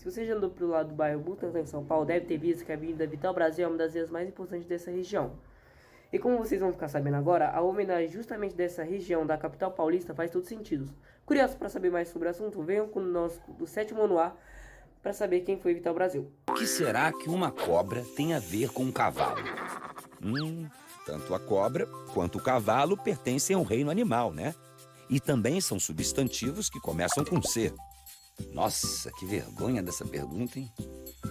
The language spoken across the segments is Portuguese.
você já andou pelo lado do bairro Butantã, em São Paulo, deve ter visto que a Avenida Vital Brasil é uma das vias mais importantes dessa região. E como vocês vão ficar sabendo agora, a homenagem justamente dessa região da capital paulista faz todo sentido. Curiosos para saber mais sobre o assunto? Venham conosco do Sétimo Ano A para saber quem foi Vital Brasil. O que será que uma cobra tem a ver com um cavalo? Tanto a cobra quanto o cavalo pertencem ao reino animal, né? E também são substantivos que começam com C. Nossa, que vergonha dessa pergunta, hein?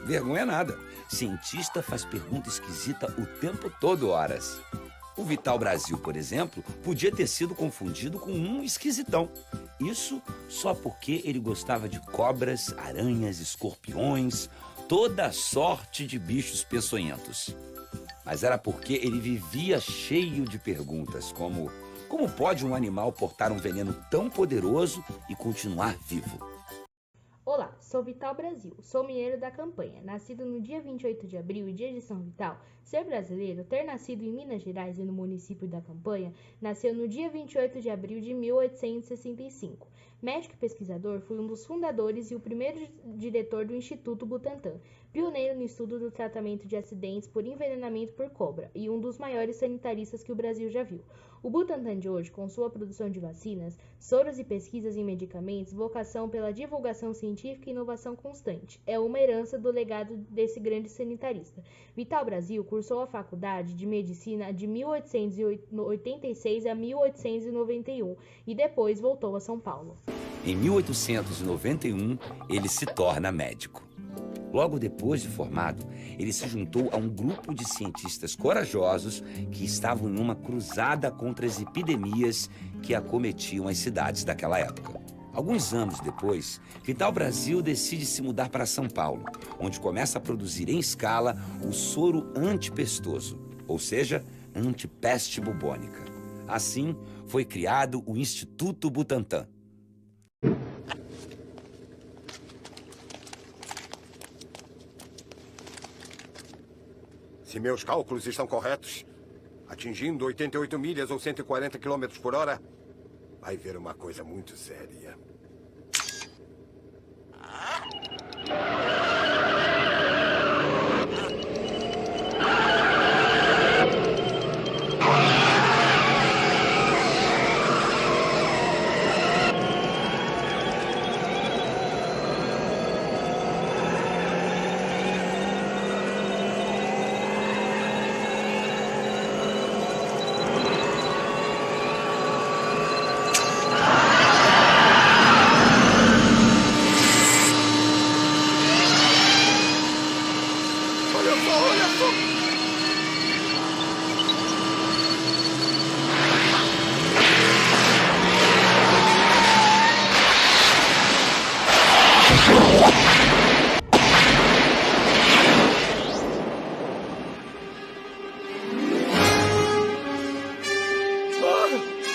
Vergonha nada. Cientista faz pergunta esquisita o tempo todo, horas. O Vital Brasil, por exemplo, podia ter sido confundido com um esquisitão. Isso só porque ele gostava de cobras, aranhas, escorpiões, toda sorte de bichos peçonhentos. Mas era porque ele vivia cheio de perguntas, como pode um animal portar um veneno tão poderoso e continuar vivo? Olá, sou Vital Brasil, sou mineiro da campanha, nascido no dia 28 de abril e dia de São Vital. Ser brasileiro, ter nascido em Minas Gerais e no município da Campanha, nasceu no dia 28 de abril de 1865. Médico e pesquisador, foi um dos fundadores e o primeiro diretor do Instituto Butantan, pioneiro no estudo do tratamento de acidentes por envenenamento por cobra e um dos maiores sanitaristas que o Brasil já viu. O Butantan de hoje, com sua produção de vacinas, soros e pesquisas em medicamentos, vocação pela divulgação científica e inovação constante, é uma herança do legado desse grande sanitarista. Vital Brasil cursou a faculdade de medicina de 1886 a 1891 e depois voltou a São Paulo. Em 1891, ele se torna médico. Logo depois de formado, ele se juntou a um grupo de cientistas corajosos que estavam em uma cruzada contra as epidemias que acometiam as cidades daquela época. Alguns anos depois, Vital Brasil decide se mudar para São Paulo, onde começa a produzir em escala o soro antipestoso, ou seja, antipeste bubônica. Assim, foi criado o Instituto Butantan. Se meus cálculos estão corretos, atingindo 88 milhas ou 140 km por hora, vai ver uma coisa muito séria.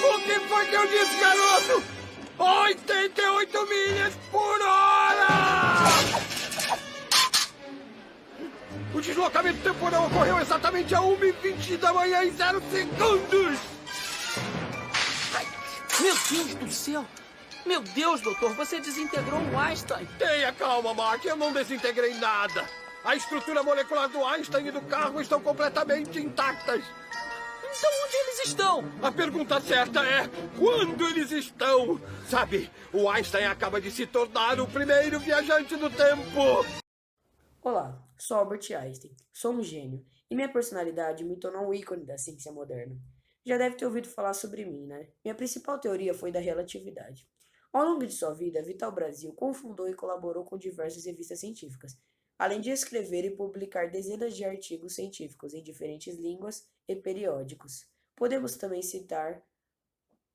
O que foi que eu disse, garoto? 88 milhas por hora! O deslocamento temporal ocorreu exatamente a 1h20 da manhã em 0 segundos! Meu Deus do céu! Meu Deus, doutor, você desintegrou o Einstein. Tenha calma, Mark, eu não desintegrei nada. A estrutura molecular do Einstein e do carro estão completamente intactas. Então onde eles estão? A pergunta certa é, quando eles estão? Sabe, o Einstein acaba de se tornar o primeiro viajante do tempo. Olá, sou Albert Einstein, sou um gênio, e minha personalidade me tornou um ícone da ciência moderna. Já deve ter ouvido falar sobre mim, né? Minha principal teoria foi da relatividade. Ao longo de sua vida, Vital Brasil confundou e colaborou com diversas revistas científicas, além de escrever e publicar dezenas de artigos científicos em diferentes línguas e periódicos. Podemos também citar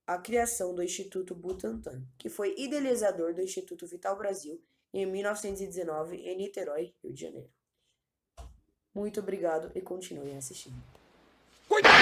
a criação do Instituto Butantan, que foi idealizador do Instituto Vital Brasil em 1919 em Niterói, Rio de Janeiro. Muito obrigado e continuem assistindo. Cuidado!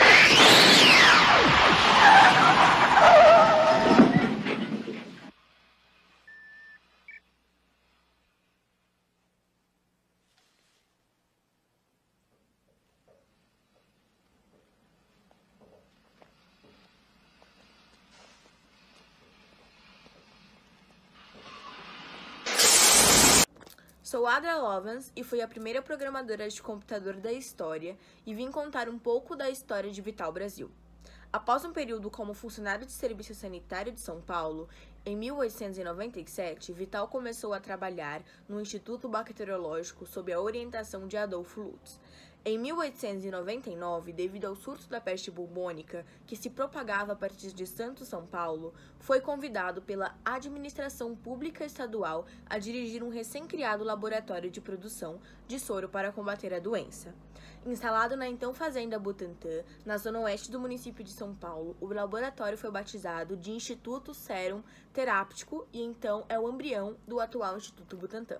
Sou Adra Lovans e fui a primeira programadora de computador da história e vim contar um pouco da história de Vital Brasil. Após um período como funcionário de serviço sanitário de São Paulo, em 1897, Vital começou a trabalhar no Instituto Bacteriológico sob a orientação de Adolfo Lutz. Em 1899, devido ao surto da peste bubônica, que se propagava a partir de Santo São Paulo, foi convidado pela administração pública estadual a dirigir um recém-criado laboratório de produção de soro para combater a doença. Instalado na então Fazenda Butantã, na zona oeste do município de São Paulo, o laboratório foi batizado de Instituto Sérum Teráptico e então é o embrião do atual Instituto Butantã.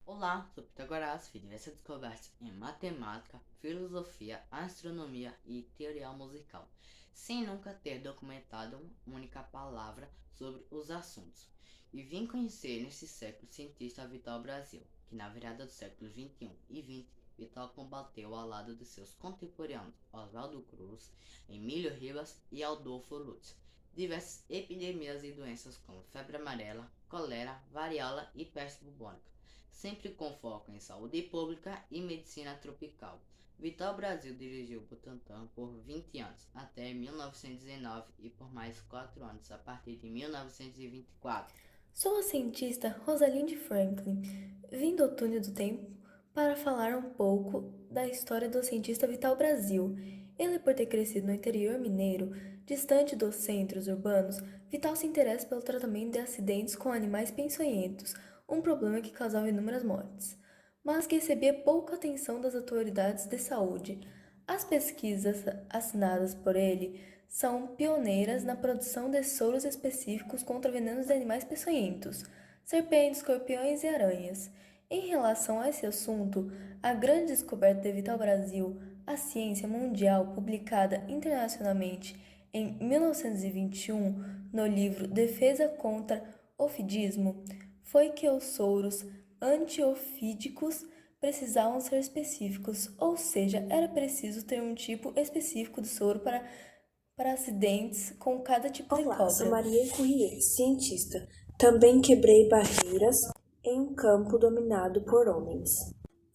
Olá, sou Pitágoras, fiz diversas descobertas em matemática, filosofia, astronomia e teoria musical, sem nunca ter documentado uma única palavra sobre os assuntos. E vim conhecer nesse século o cientista Vital Brasil, que na virada dos séculos XXI e XX, Vital combateu ao lado de seus contemporâneos Oswaldo Cruz, Emílio Ribas e Adolfo Lutz, diversas epidemias e doenças como febre amarela, colera, varíola e peste bubônica, sempre com foco em saúde pública e medicina tropical. Vital Brasil dirigiu o Butantan por 20 anos, até 1919 e por mais 4 anos, a partir de 1924. Sou a cientista Rosalind Franklin, vim do túnel do tempo para falar um pouco da história do cientista Vital Brasil. Ele, por ter crescido no interior mineiro, distante dos centros urbanos, Vital se interessa pelo tratamento de acidentes com animais peçonhentos, um problema que causava inúmeras mortes, mas que recebia pouca atenção das autoridades de saúde. As pesquisas assinadas por ele são pioneiras na produção de soros específicos contra venenos de animais peçonhentos, serpentes, escorpiões e aranhas. Em relação a esse assunto, a grande descoberta de Vital Brasil, a ciência mundial, publicada internacionalmente em 1921 no livro Defesa contra Ofidismo, foi que os soros antiofídicos precisavam ser específicos, ou seja, era preciso ter um tipo específico de soro para acidentes com cada tipo de cobra. Olá, sou Maria Courrier, cientista. Também quebrei barreiras em um campo dominado por homens.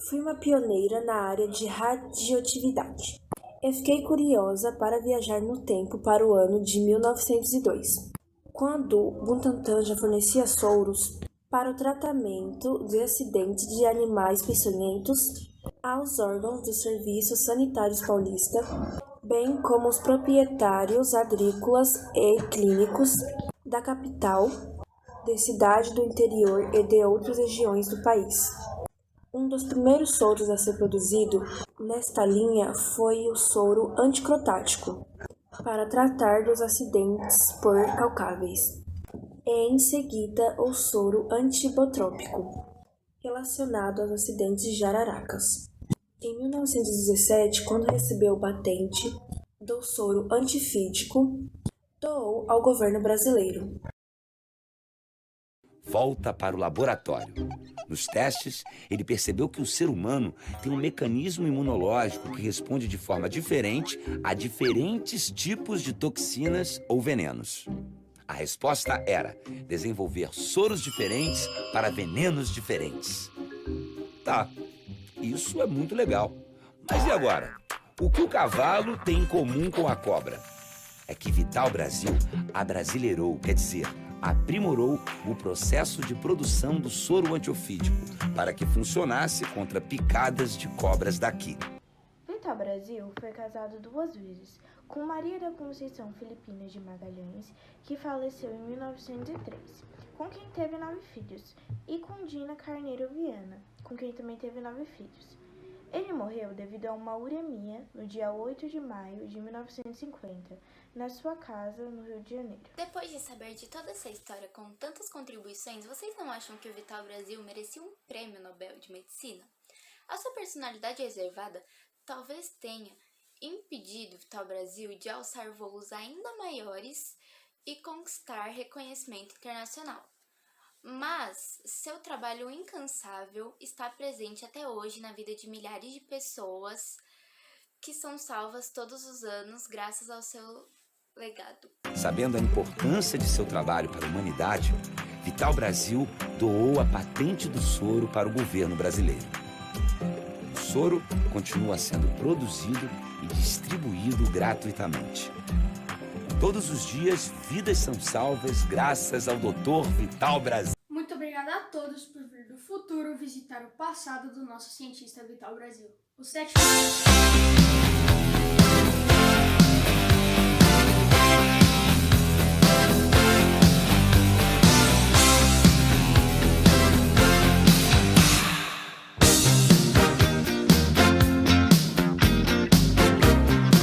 Fui uma pioneira na área de radioatividade. Eu fiquei curiosa para viajar no tempo para o ano de 1902, quando Butantan já fornecia soros para o tratamento de acidentes de animais peçonhentos aos órgãos dos serviços sanitários paulistas, bem como os proprietários agrícolas e clínicos da capital, de cidade do interior e de outras regiões do país. Um dos primeiros soros a ser produzido nesta linha foi o soro anticrotático, para tratar dos acidentes por calcáveis, e em seguida o soro antibotrópico, relacionado aos acidentes de jararacas. Em 1917, quando recebeu o patente do soro antifídico, doou ao governo brasileiro. Volta para o laboratório. Nos testes, ele percebeu que o ser humano tem um mecanismo imunológico que responde de forma diferente a diferentes tipos de toxinas ou venenos. A resposta era desenvolver soros diferentes para venenos diferentes. Tá, isso é muito legal. Mas e agora? O que o cavalo tem em comum com a cobra? É que Vital Brasil abrasileirou, quer dizer, aprimorou o processo de produção do soro antiofídico para que funcionasse contra picadas de cobras daqui. Vital Brasil foi casado 2 vezes, com Maria da Conceição Filipinas de Magalhães, que faleceu em 1903, com quem teve 9 filhos, e com Dina Carneiro Viana, com quem também teve 9 filhos. Ele morreu devido a uma uremia no dia 8 de maio de 1950, na sua casa, no Rio de Janeiro. Depois de saber de toda essa história com tantas contribuições, vocês não acham que o Vital Brasil merecia um prêmio Nobel de Medicina? A sua personalidade reservada talvez tenha impedido Vital Brasil de alçar voos ainda maiores e conquistar reconhecimento internacional. Mas seu trabalho incansável está presente até hoje na vida de milhares de pessoas que são salvas todos os anos graças ao seu legado. Sabendo a importância de seu trabalho para a humanidade, Vital Brasil doou a patente do soro para o governo brasileiro. O soro continua sendo produzido e distribuído gratuitamente. Todos os dias, vidas são salvas graças ao Dr. Vital Brasil. Muito obrigado a todos por vir do futuro visitar o passado do nosso cientista Vital Brasil. O 7